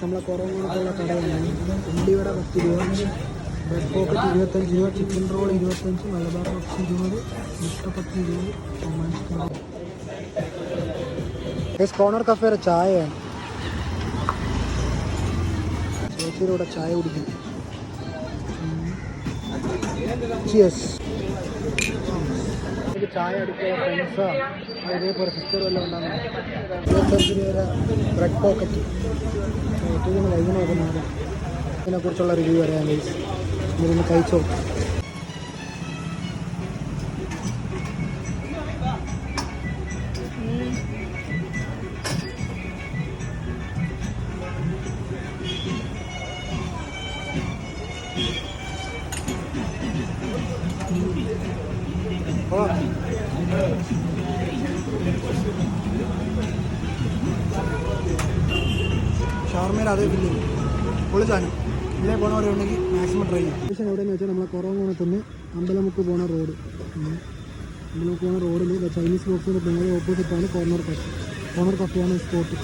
നമ്മളെ കുറവുള്ള കടയാണ്. ഉള്ളിവട 10 രൂപ, ബ്രെഡ് പോക്കറ്റ് 25 രൂപ, ചിക്കൻ റോൾ 25, മലബാർ പപ്സ് 20, മുട്ട 10 രൂപ. കോർണർ കഫേയുടെ ചായയാണ്. ചേച്ചിയുടെ ചായ കുടിക്കും. ചിയേഴ്സ്. എനിക്ക് ചായ അടിക്കുക ഫ്രണ്ട്സോ ഇതേപോലെ സിസ്റ്റർ വല്ലതും ഉണ്ടാകും. 25 രൂപ ബ്രെഡ് പോക്കറ്റ്. ഇതിന് വൈകി നോക്കുന്നത് ഇതിനെക്കുറിച്ചുള്ള റിവ്യൂ പറയാം ഗൈസ്. ഇതൊന്ന് കഴിച്ചോ. ഷവർമയിൽ അതേ ഫില്ലിങ് പൊളിച്ചാനും ഇതിലേ പോണവരുണ്ടെങ്കിൽ മാക്സിമം ട്രൈ ചെയ്യും. പക്ഷേ എവിടെയെന്ന് വെച്ചാൽ നമ്മളെ കുറവോണത്തുനിന്ന് അമ്പലമുക്ക് പോണ റോഡ്. അമ്പലമുക്ക് പോണ റോഡിൽ ചൈനീസ് ബോക്സിൻ്റെ നേരെ ഓപ്പോസിറ്റാണ് കോർണർ കഫേ. കോർണർ കഫേയാണ് സ്പോട്ട്.